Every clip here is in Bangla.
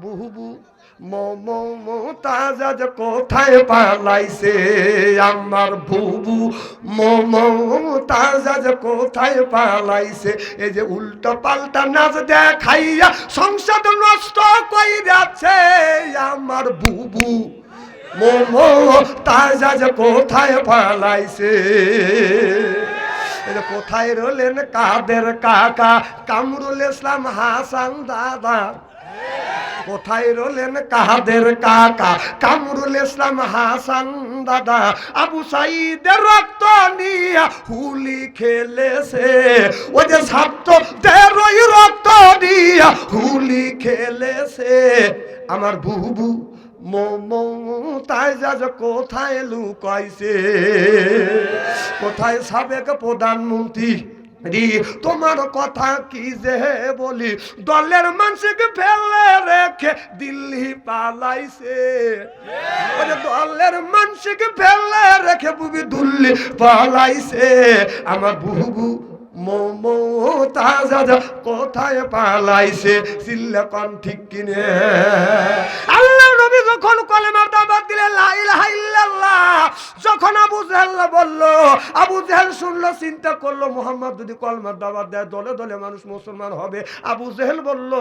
বুবু মমতাজ কোথায় পালাইছে, আমার বুবু মমতাজ কোথায় পালাইছে। এই যে উল্টো পাল্টা নাচ দেখাইয়া সংসদ নষ্ট কইরাছে, আমার বুবু মমতাজ কোথায় পালাইছে। কোথায় রলেন কাদের কাকা কামরুল ইসলাম হাসান দাদা, কোথায় রলেন কাদের কাকা কামরুল ইসলাম হাসান দাদা। আবু সাইদের রক্ত নিয়া হুলি খেলেছে, ওই যে ছাত্রদের ওই রক্ত নিয়া হুলি খেলেছে। আমার বুবু মমতাজ কোথায় লুকাইছে, কোথায় সাবেক প্রধানমন্ত্রী তোমার কথা কি যে বলি, দলের মানুষকে ফেলে রেখে দিল্লি পালাইছে। দলের মানুষকে ফেলে রেখে বুবি দিল্লি পালাইছে। আমার বুবু মমতাজ কোথায় পালাইছে, সিল্লাকন ঠিক কিনে। আল্লাহ নবী যখন কলেমার দাওয়াত দিলেন লা ইলাহা ইল্লাল্লাহ, যখন আবু জেহেল বলল, আবু জেহেল শুনলো, চিন্তা করলো মুহাম্মদ যদি কলেমার দাওয়াত দেয় দলে দলে মানুষ মুসলমান হবে। আবু জেহেল বলল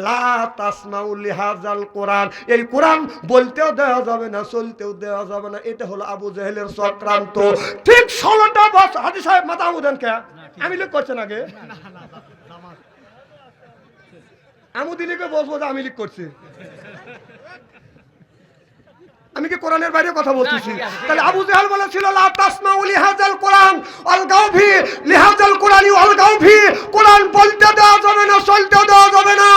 লা তাসমাউ লিহাযাল কোরআন, এই কোরআন বলতেও দেওয়া যাবে না, চলতেও দেওয়া যাবে না। এটা হলো আবু জেহেলের চক্রান্ত। ঠিক 16টা বছর হাজী সাহেব মাথা উদেন কে আমি লিখ করছেন আগে, আমুদিনীকে বলবো যে আমি লিখ করছি, আমি কি কোরআনের বাইরে কথা বলতেছি? তাহলে আবু জেহেল বলেছিল লা তাসমাউ লিহাযাল কোরআন আলগাউ ফি লিহাযাল কোরআনি আলগাউ ফি, কোরআন বলতে দেওয়া যাবে না, চলতেও দেওয়া যাবে না।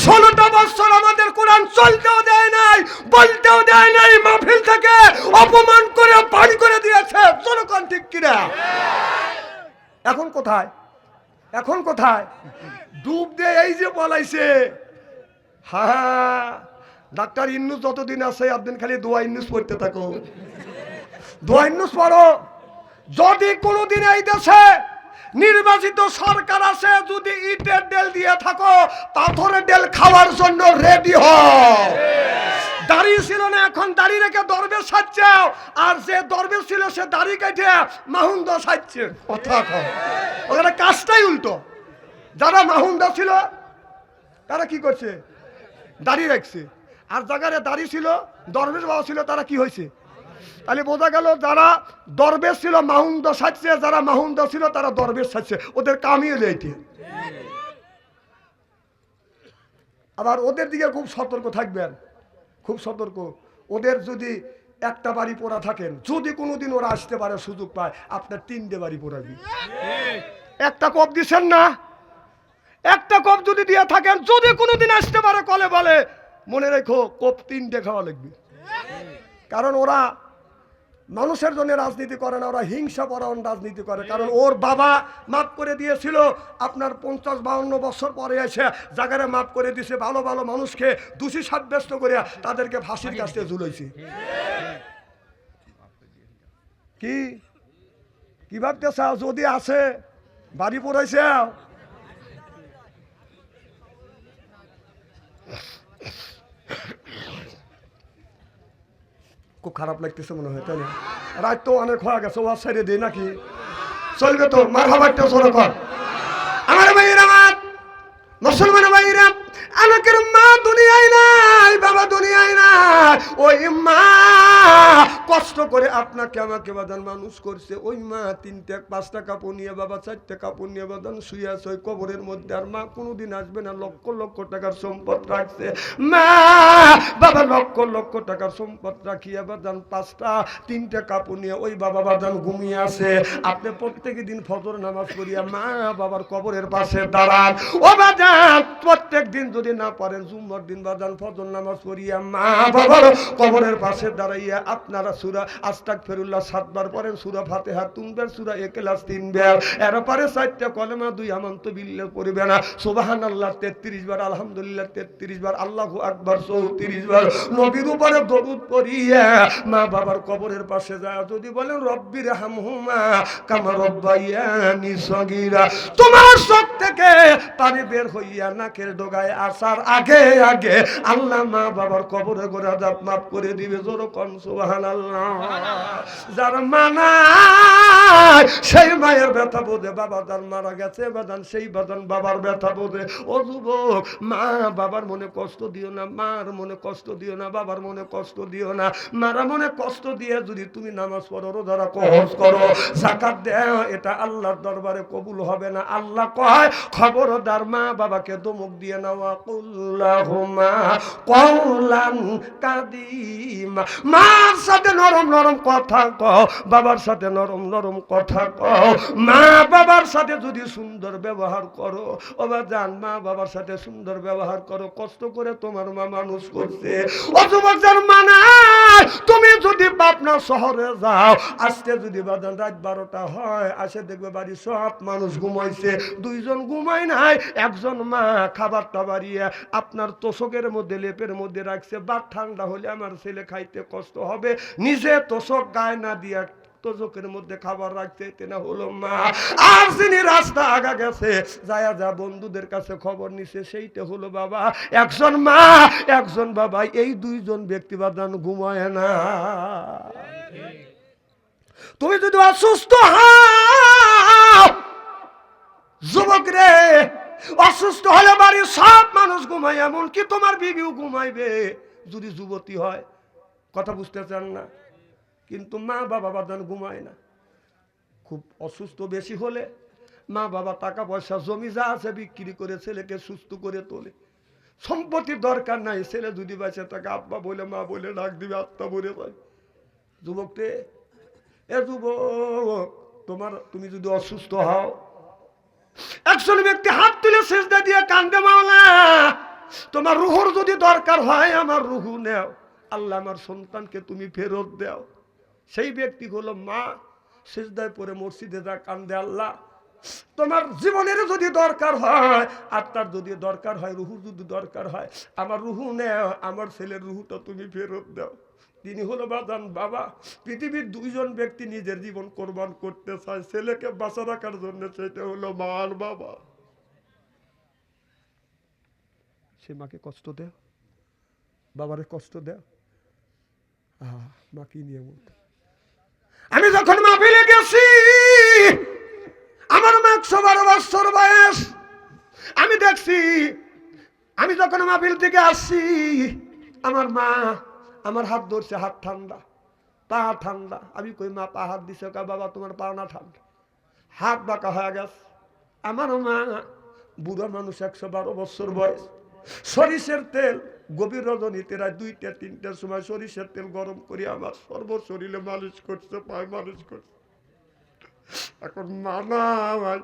16টা বছর আমাদের কোরআন চলতেও দেয় নাই, বলতেও দেয় নাই, মাহফিল থেকে অপমান করে বাড়ি করে দিয়েছে। জনগণ ঠিক কিনা? এখন কোথায়, এখন কোথায়? ডুব দিয়ে এই যে বলাইছে। হ্যাঁ, ডাক্তার ইন্নুস যতদিন আছে আপনি খালি দোয়া ইন্নুস পড়তে থাকো, দোয়া ইন্নুস পড়ো। যদি কোনোদিন এই দেশে নির্বাচিত সরকার আসে, যদি ইটের ডেল দিয়ে থাকো, পাথরের ডেল খাওয়ার জন্য রেডি হও। দাড়ি ছিল না, এখন দাড়ি রেখে দরবেশ সাজছে, আর যে দরবেশ ছিল সে দাড়ি কেটে মাহুন্দ সাজছে। কথা কয় ওখানে কাজটাই উল্টো। যারা মাহুন্দা ছিল তারা কি করছে? দাড়ি রাখছে। আর জায়গায় দাড়ি ছিল, দরবেশ বাবা ছিল, তারা কি হয়েছে? তাহলে বোঝা গেল যারা দরবেশ ছিল মাহুন্দ সাজছে, যারা মাহুন্দ ছিল তারা দরবেশ সাজছে। ওদের কামিয়ে যাইতে। আবার ওদের দিকে খুব সতর্ক থাকবেন, খুব সতর্ক। ওদের যদি একটা বাড়ি পোড়া থাকেন, যদি কোনোদিন ওরা আসতে পারে, সুযোগ পায়, আপনার 3টে বাড়ি পোড়াবি। একটা কপ দিচ্ছেন না, একটা কপ যদি দিয়ে থাকেন, যদি কোনোদিন আসতে পারে কলে বলে, মনে রেখো কপ 3টে খাওয়া লাগবে। কারণ ওরা মানুষের জন্য রাজনীতি করে না, ওরা হিংসা পরায়ণ রাজনীতি করে। কারণ ওর বাবা মাফ করে দিয়েছিল, আপনার 50-52 বছর পরে এসে জায়গায় মাফ করে দিয়েছে। ভালো ভালো মানুষকে দোষী সাব্যস্ত করে তাদেরকে ফাঁসির কাছে ঝুলাইছে। কি কি ভাবতে চাও? যদি আছে বাড়ি পড়াইছে, খুব খারাপ লাগতেছে মনে হয়, তাই না? রাত তো অনেক হয়ে গেছে, ওয়াজ সাইডে দেই নাকি? চলবে তো? মারহাবাটা জোরে কর। আমার ভাইয়েরা, আমার মুসলমান ভাইয়েরা, আমাদের মা দুনিয়ায় নাই, বাবা দুনিয়ায় নাই। ওই মা কষ্ট করে আপনাকে আমাকে বাদান মানুষ করছে। ওই মা 3-5 কাপড় নিয়ে, বাবা 4 কাপড় নিয়ে বাদান শুয়ে আছে ওই কবরের মধ্যে। আর মা কোনোদিন আসবে না, লক্ষ লক্ষ টাকার সম্পদ রাখছে মা। বাবা লক্ষ লক্ষ টাকার সম্পদ রাখিয়া বাদান 3টে কাপড় নিয়ে ওই বাবা বাদান ঘুমিয়ে আছে। আপনি প্রত্যেক দিন ফজর নামাজ পড়িয়া মা বাবার কবরের পাশে দাঁড়ান। ও বাদান প্রত্যেক দিন যদি না পারেন, জুম্মার দিন বাদান ফজর নামাজ পড়িয়া মা বাবার কবরের পাশে দাঁড়াইয়া আপনারা সূরা আস্তাগফিরুল্লাহ 7 বার পড়েন, সূরা ফাতিহা 3 বার, সূরা ইখলাস 3 বার, এরপরে 4টা কলেমা 2 আমানতু বিল্লাহ পড়বে না, সুবহানাল্লাহ 33 বার, আলহামদুলিল্লাহ 33 বার, আল্লাহু আকবার 34 বার, নবীর উপরে দরুদ পড়িয়া মা বাবার কবরের পাশে যায় যদি বলেন রব্বির হামহুমা কামা রব্বায়ানি সগীরা, তোমার চোখ থেকে পানি বের হইয়া নাকের ডগায় আসার আগে আগে আল্লাহ মা বাবার কবরে গোরা জাত মাফ করে দিবে। জোরে কোন সুবহানাল্লাহ। যার মানা সেই মায়ের ব্যথা বোঝে, বাবা যার মারা গেছে বাদান সেই বাদান বাবার ব্যথা বোঝে। ও যুবক, মা বাবার মনে কষ্ট দিও না, মার মনে কষ্ট দিও না, বাবার মনে কষ্ট দিও না। মারা মনে কষ্ট দিয়ে যদি তুমি নামাজ পড়ো, রোজা রাখো, হজ করো, যাকাত দাও, এটা আল্লাহর দরবারে কবুল হবে না। আল্লাহ কয় খবরদার মা বাবাকে ধমক দিয়ে নাও, কুল্লাহুমা কওলান কাদিমা, মার সাথে নরম নরম কথা কও, বাবার সাথে নরম নরম কথা কও। মা বাবার সাথে যদি সুন্দর ব্যবহার করো, ও বাজান মা বাবার সাথে সুন্দর ব্যবহার করো, কষ্ট করে তোমার মা মানুষ করছে। ও যুবক, যার মানা তুমি যদি পাবনা শহরে যাও, আজকে যদি বাজান রাত 12টা হয়, আসে দেখবে বাড়ি সব মানুষ ঘুমাইছে, 2 জন ঘুমায় নাই, একজন মা খাবারটা বাড়িয়ে আপনার তোষকের মধ্যে লেপের মধ্যে রাখছে, বা ঠান্ডা হলে আমার ছেলে খাইতে কষ্ট হবে, নিজে তোষক গায়ে না দিয়া তোষকের মধ্যে খাবার রাখতে, তেনা হলো মা। আর যিনি রাস্তা আগা গেছে যায় যা বন্ধুদের কাছে খবর নিছে, সেইটা হলো বাবা। একজন মা একজন বাবা, এই 2 জন ব্যক্তি বাদান ঘুমায় না। তুমি যদি অসুস্থ হও যুবক রে, অসুস্থ হলে বাড়ির সব মানুষ ঘুমায়, এমনকি তোমার বিবিও ঘুমাইবে যদি যুবতী হয়। কথা বুঝতে চান না? কিন্তু মা বাবা বাদান ঘুমায় না। খুব অসুস্থ বেশি হলে মা বাবা টাকা পয়সা জমি যা আছে বিক্রি করে ছেলেকে সুস্থ করে তোলে। সম্পত্তির দরকার নাই, ছেলে যদি বাঁচে তাকে আব্বা বলে মা বলে ডাক দিবে, আত্মা বলে পায়। যুবককে, এ যুবক, তুমি যদি অসুস্থ হও, একজন ব্যক্তি হাত তুলে সিজদা দিয়ে কান্দে, মাওলা তোমার রুহুর যদি দরকার হয় আমার রুহু নেও, আল্লাহ আমার সন্তানকে তুমি ফেরত দাও। সেই ব্যক্তি হলো মা, সিজদায় পড়ে মসজিদে যা কান্দে, আল্লাহ তোমার জীবনের যদি দরকার হয়, আত্মার যদি দরকার হয়, রুহুর যদি দরকার হয়, আমার রুহু নেও, আমার ছেলের রুহুটা তুমি ফেরত দাও। তিনি হলো বাজান বাবা। পৃথিবীর 2 জন ব্যক্তি নিজের জীবন কোরবান করতে চায় ছেলেকে বাঁচা রাখার জন্য, সেটা হলো মা আর বাবা। সে মাকে কষ্ট দেও, বাবারে কষ্ট দেও। মা কি নিয়ে বলতে, আমি যখন মাহফিলে গেছি, আমার মা 112 বছর বয়স, আমি দেখছি, আমি যখন মাহফিল থেকে আসছি, আমার মা আমার হাত ধরছে, হাত ঠান্ডা, পা ঠান্ডা। আমি কই মা পা হাত দিছে, বাবা তোমার পা না ঠান্ডা, হাত বাঁকা হয়ে গেছে। আমার মা বুড়া মানুষ, 112 বছর বয়স, সরিষের তেল গভীর রজনীতে রাত 2টা 3টার সময় সরিষার তেল গরম করে আমার সর্ব শরীরে মালিশ করছে, পায়ে মালিশ করছে। এখন মানা ভাই,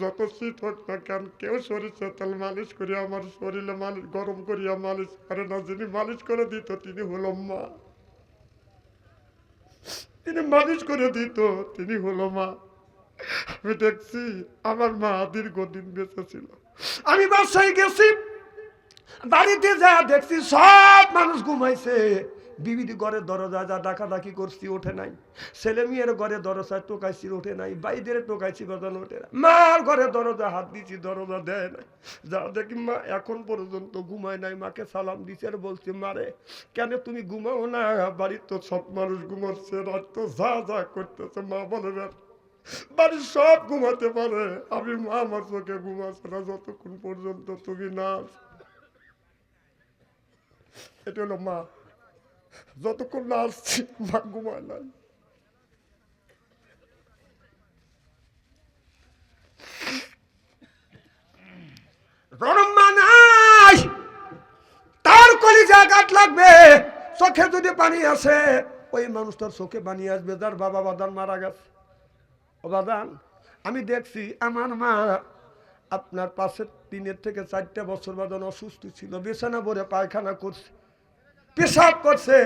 যত শীত হোক না কেন, কেউ সরিষার তেল মালিশ করিয়া আমার শরীরে মালিশ গরম করিয়া মালিশ করে না। যিনি মালিশ করে দিত তিনি হলো মা, তিনি মালিশ করে দিত তিনি হলো মা। আমি দেখছি আমার মা দীর্ঘদিন বেঁচে ছিল। আমি বাসায় গেছি, বাড়িতে যা দেখছি সব মানুষ ঘুমাইছে, বিবির ঘরের দরজা যা ডাকাডাকি করছি ওঠে নাই, ছেলে মেয়ের ঘরে দরজায় টোকাইছি ওঠে নাই, বাইদের টোকাইছি বাজানো ওঠে না, মার ঘরে দরজা হাত দিচ্ছি দরজা দেয় নাই। যা দেখি মা এখন পর্যন্ত ঘুমায় নাই। মাকে সালাম দিচ্ছে আর বলছি, মারে কেন তুমি ঘুমাও না, বাড়ির তো সব মানুষ ঘুমাচ্ছে, রাত তো যা যা করতেছে। মা বলে বাড়ির সব ঘুমাতে পারে, আমি মা আমার চোখে ঘুমাচ্ছে না যতক্ষণ পর্যন্ত তুমি না। এটা হলো মা, যতক্ষণ না আসছি মা ঘুমায় নাই। গরম মা নাই, তার কলিজা আঘাত লাগবে, চোখে যদি পানি আসে, ওই মানুষটার চোখে পানি আসবে যার বাবা বাদান মারা গেছে। ও বাদান, আমি দেখছি আমার মা আপনার 5 থেকে 4টা বছর বাদান অসুস্থ ছিল, বিছানা ভরে পায়খানা করছে। পেশাব করছে,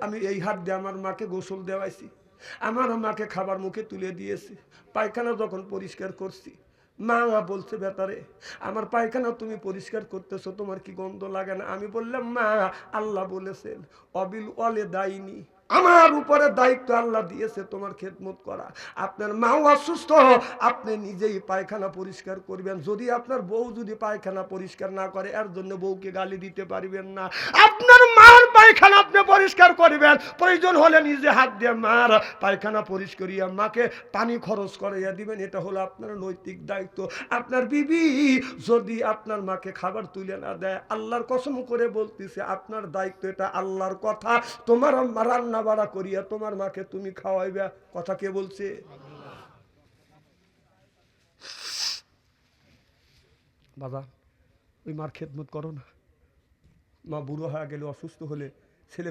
আমি এই হাত দিয়ে আমার মাকে গোসল দেওয়াইছি, আমার মাকে খাবার মুখে তুলে দিয়েছি। পায়খানা যখন পরিষ্কার করছি, মা বলছে বেটারে আমার পায়খানা তুমি পরিষ্কার করতেছো, তোমার কি গন্ধ লাগে না? আমি বললাম মা, আল্লাহ বলেছেন অবিল ওয়ালে দায়নি, আমার উপরে দায়িত্ব আল্লাহ দিয়েছে তোমার খেদমত করা। আপনার মাও অসুস্থ, আপনি নিজেই পায়খানা পরিষ্কার করবেন। যদি আপনার বউ যদি পায়খানা পরিষ্কার না করে, এর জন্য বউকে গালি দিতে পারবেন না। আপনার মার পায়খানা আপনি পরিষ্কার করবেন, প্রয়োজন হলে নিজে হাত দিয়ে মার পায়খানা পরিষ্কারিয়া মাকে পানি খরচ করাইয়া দিবেন। এটা হলো আপনার নৈতিক দায়িত্ব। আপনার বিবি যদি আপনার মাকে খাবার তুলে না দেয়, আল্লাহর কসম করে বলতেছে আপনার দায়িত্ব, এটা আল্লাহর কথা। তোমার রান্না বাড়া করিয়া তোমার মাকে তুমি খাওয়াইবে। কথা কে বলছে? বাবা, ওই মার খেদমত করো না। মা বুড়ো হয়ে গেলে, অসুস্থ হলে ছেলে